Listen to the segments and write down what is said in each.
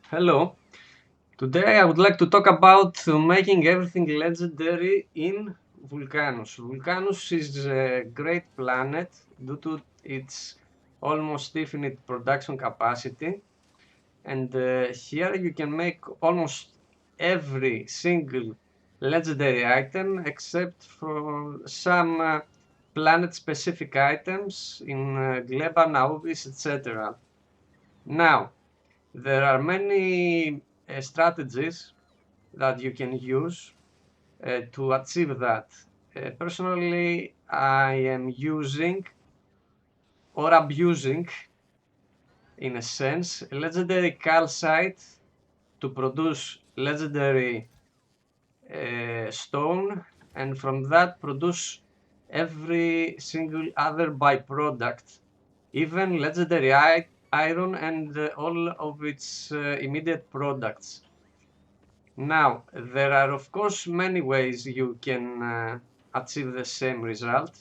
Hello. Today I would like to talk about making everything legendary in Vulcanus. Vulcanus is a great planet due to its almost infinite production capacity, and here you can make almost every single legendary item except for some planet-specific items in Gleba, Naubis, etc. Now, there are many strategies that you can use to achieve that. Personally, I am using or abusing, in a sense, legendary calcite to produce legendary stone, and from that produce every single other byproduct, even legendary iron and all of its immediate products. Now, there are of course many ways you can achieve the same result.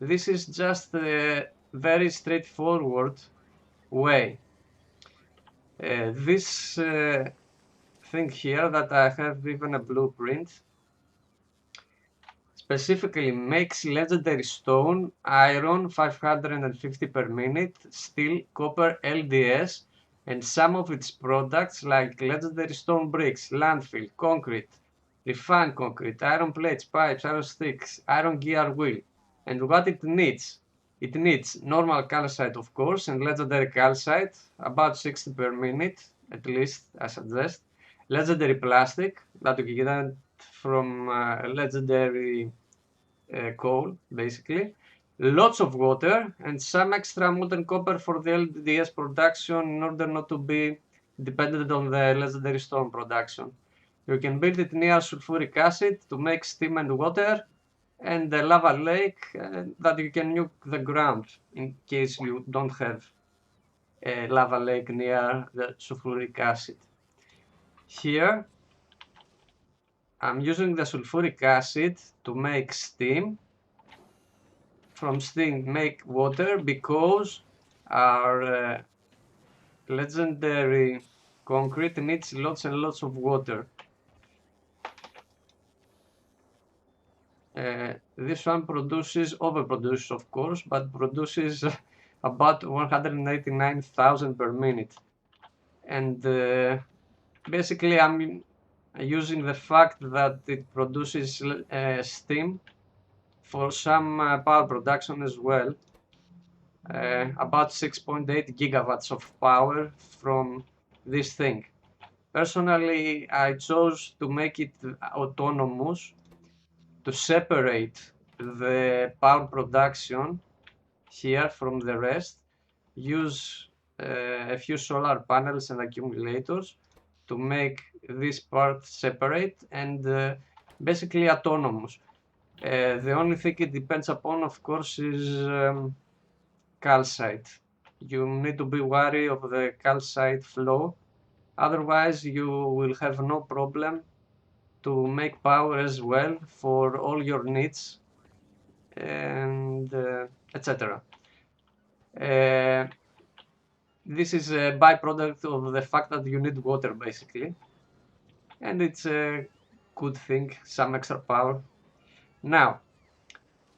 This is just a very straightforward way. This thing here that I have even a blueprint specifically makes legendary stone, iron 550 per minute, steel, copper, LDS, and some of its products like legendary stone bricks, landfill, concrete, refined concrete, iron plates, pipes, iron sticks, iron gear wheel. And what it needs normal calcite, of course, and legendary calcite, about 60 per minute, at least, I suggest. Legendary plastic, that you get from legendary coal, basically. Lots of water and some extra molten copper for the LDS production in order not to be dependent on the legendary stone production. You can build it near sulfuric acid to make steam and water, and the lava lake that you can nuke the ground in case you don't have a lava lake near the sulfuric acid. Here, I'm using the sulfuric acid to make steam. From steam make water because our legendary concrete needs lots and lots of water. This one overproduces of course, but produces about 189,000 per minute. And basically I'm using the fact that it produces steam for some power production as well. About 6.8 gigawatts of power from this thing. Personally, I chose to make it autonomous to separate the power production here from the rest, use a few solar panels and accumulators to make this part separate and basically autonomous. The only thing it depends upon, of course, is calcite. You need to be wary of the calcite flow, otherwise you will have no problem to make power as well for all your needs and etc. This is a byproduct of the fact that you need water basically, and it's a good thing, some extra power. Now,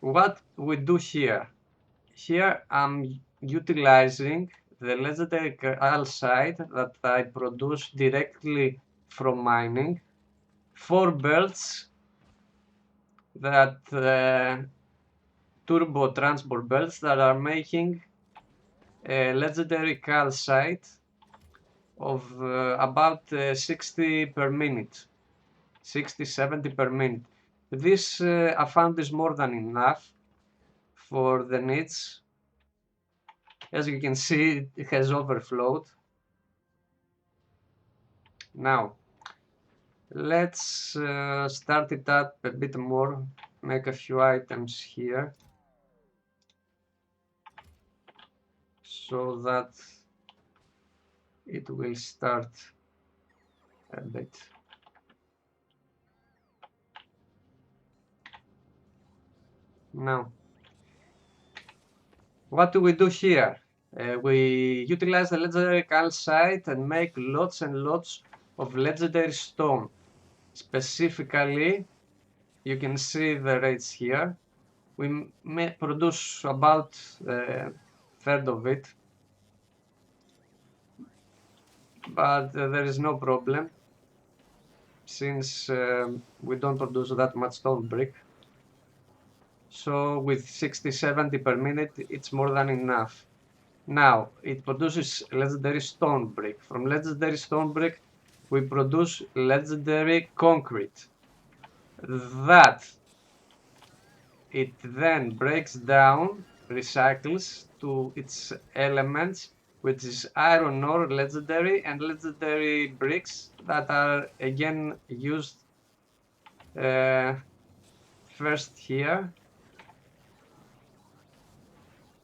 what we do here? Here I'm utilizing the legendary calcite that I produce directly from mining, 4 belts that turbo transport belts that are making a legendary calcite of about 60 per minute, 60, 70 per minute. This I found is more than enough for the needs. As you can see, it has overflowed. Now, let's start it up a bit more, make a few items here, so that it will start a bit. Now, what do we do here? We utilize the legendary calcite and make lots and lots of legendary stone. Specifically, you can see the rates here. We may produce about a third of it, but there is no problem since we don't produce that much stone brick. So with 60-70 per minute, it's more than enough. Now, it produces legendary stone brick. From legendary stone brick, we produce legendary concrete. That it then breaks down, recycles to its elements, which is iron ore, legendary, and legendary bricks that are again used first here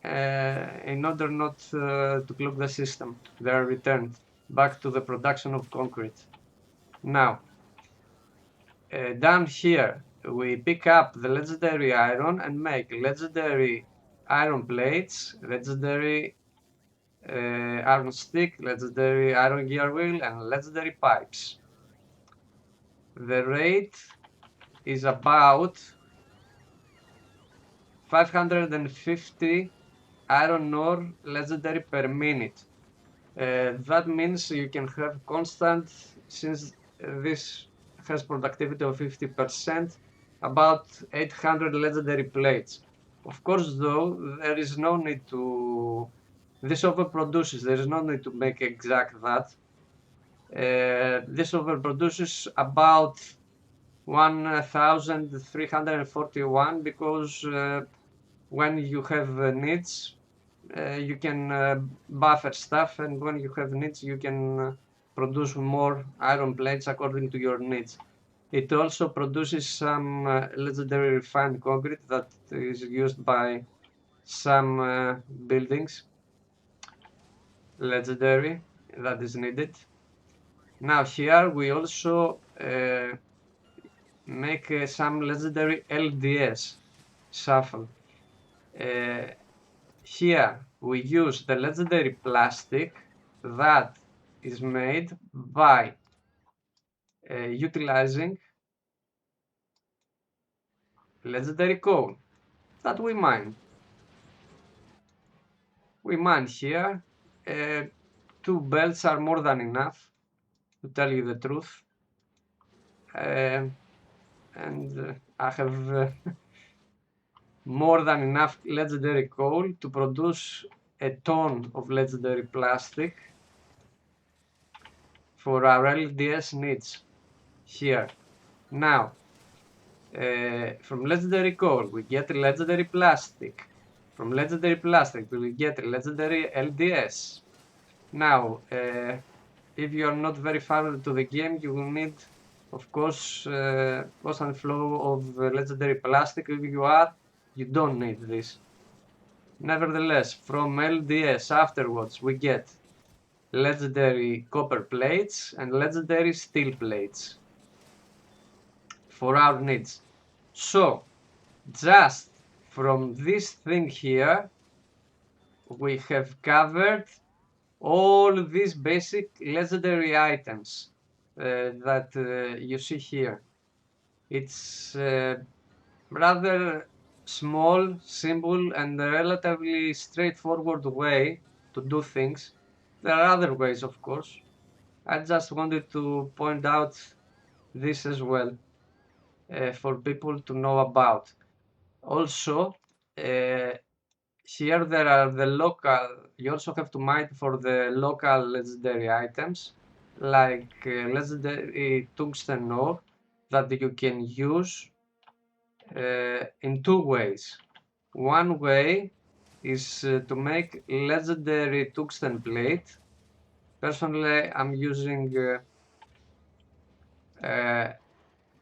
in order not to clog the system. They are returned back to the production of concrete. Now, down here, we pick up the legendary iron and make legendary iron plates, legendary iron stick, legendary iron gear wheel, and legendary pipes. The rate is about 550 iron ore legendary per minute. That means you can have constant, since this has productivity of 50%, about 800 legendary plates. Of course, though, there is no need to, this overproduces, there is no need to make exact that. This overproduces about 1341 because when you have needs, you can buffer stuff, and when you have needs, you can produce more iron plates according to your needs. It also produces some legendary refined concrete that is used by some buildings, legendary, that is needed. Now here we also make some legendary LDS shuffle. Here we use the legendary plastic that is made by utilizing legendary coal that we mine. We mine here. 2 belts are more than enough, to tell you the truth. And I have more than enough legendary coal to produce a ton of legendary plastic for our LDS needs here. Now, from legendary coal, we get legendary plastic. From legendary plastic, we get legendary LDS. Now, if you are not very far to the game, you will need, of course, constant flow of legendary plastic. If you are, you don't need this. Nevertheless, from LDS afterwards, we get legendary copper plates and legendary steel plates for our needs. So, just from this thing here, we have covered all these basic legendary items that you see here. It's rather small, simple, and a relatively straightforward way to do things. There are other ways, of course. I just wanted to point out this as well for people to know about. Also, here there are the local, you also have to mine for the local legendary items, like legendary tungsten ore that you can use in 2 ways. One way is to make legendary tungsten plate. Personally, I'm using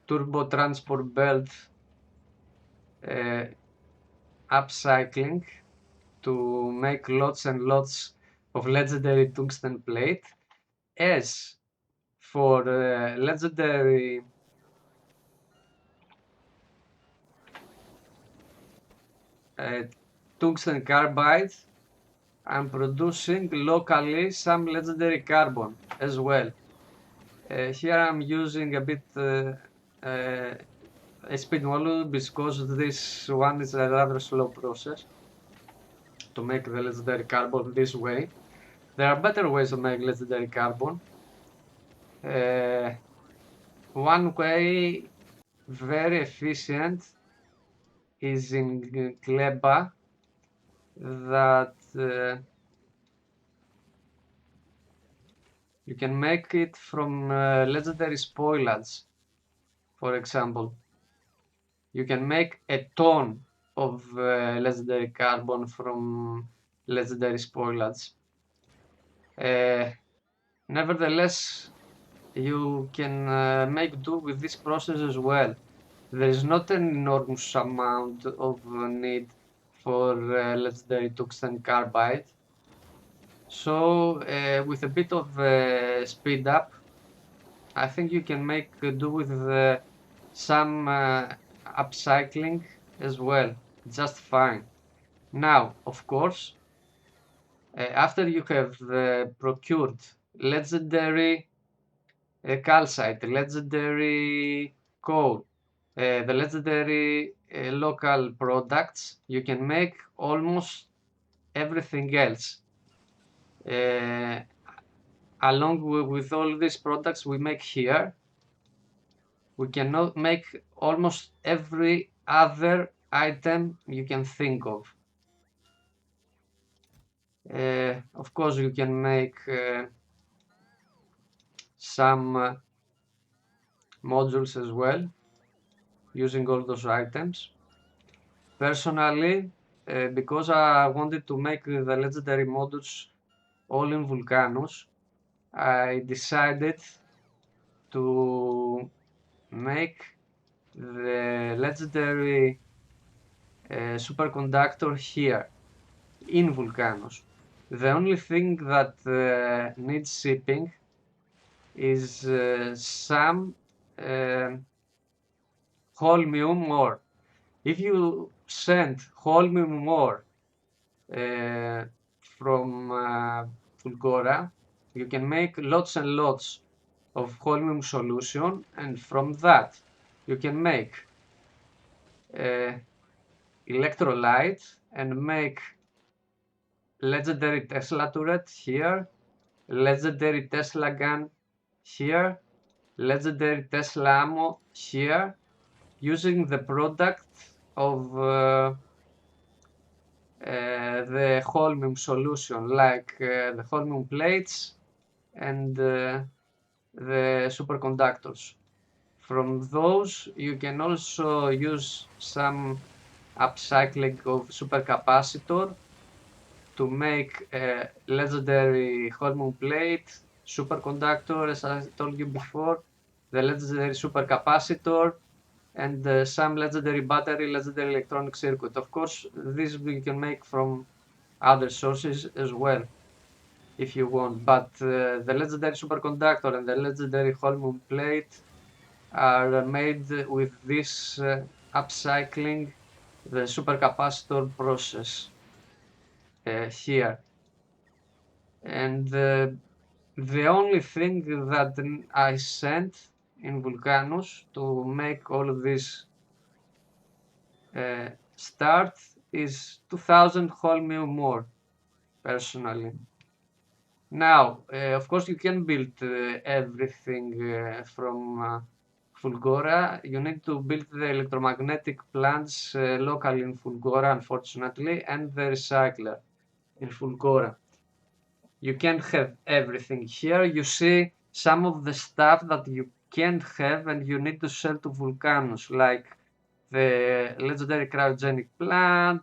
turbo transport belt upcycling to make lots and lots of legendary tungsten plate. As for legendary tungsten carbide, I'm producing locally some legendary carbon as well. Here I'm using a bit a speed model because this one is a rather slow process to make the legendary carbon this way. There are better ways to make legendary carbon. One way, very efficient, is in gleba that you can make it from legendary spoilage, for example. You can make a ton of legendary carbon from legendary spoilage. Nevertheless, you can make do with this process as well. There is not an enormous amount of need for legendary tungsten carbide. So with a bit of speed up, I think you can make do with some upcycling as well, just fine. Now, of course, after you have procured legendary calcite, legendary coal, the legendary local products, you can make almost everything else. Along with all these products we make here, we can make almost every other item you can think of. Of course, you can make some modules as well using all those items. Personally, because I wanted to make the legendary modules all in Vulcanus, I decided to make the legendary superconductor here in Vulcanus. The only thing that needs shipping is some holmium ore. If you send holmium ore from Fulgora, you can make lots and lots of holmium solution, and from that you can make electrolyte and make legendary Tesla turret here, legendary Tesla gun here, legendary Tesla ammo here, using the product of the holmium solution, like the holmium plates and the superconductors. From those, you can also use some upcycling of supercapacitor to make a legendary holmium plate, superconductor, as I told you before, the legendary supercapacitor, and some legendary battery, legendary electronic circuit. Of course, this we can make from other sources as well, if you want, but the legendary superconductor and the legendary holmium plate are made with this upcycling, the supercapacitor process here. And the only thing that I sent in Vulcanus to make all of this start is 2000 holmium more, personally. Now, of course, you can build everything from Fulgora. You need to build the electromagnetic plants locally in Fulgora, unfortunately, and the recycler in Fulgora. You can't have everything here. You see some of the stuff that you can't have and you need to sell to Vulcanus, like the legendary cryogenic plant,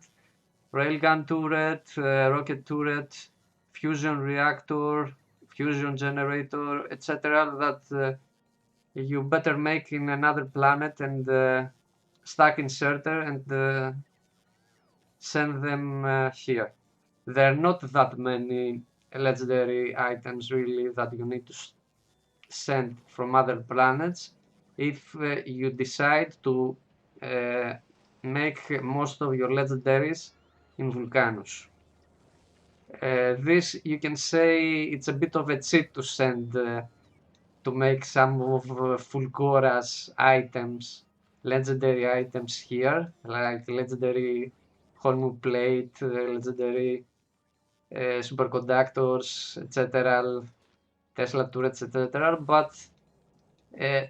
railgun turret, rocket turret, fusion reactor, fusion generator, etc. that you better make in another planet and stack inserter and send them here. There are not that many legendary items really that you need to send from other planets if you decide to make most of your legendaries in Vulcanus. This, you can say, it's a bit of a cheat to send to make some of Fulgora's items, legendary items here, like legendary Holmu plate, legendary superconductors, etc., Tesla turrets, etc. But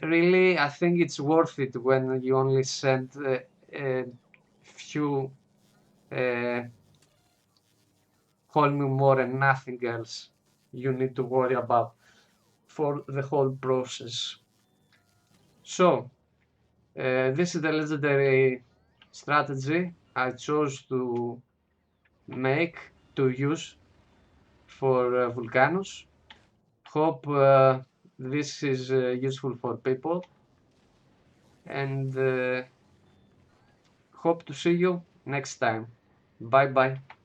really, I think it's worth it when you only send a few Holmu more and nothing else you need to worry about for the whole process. So, this is the legendary strategy I chose to use for Vulcanus. Hope this is useful for people, and hope to see you next time. Bye bye.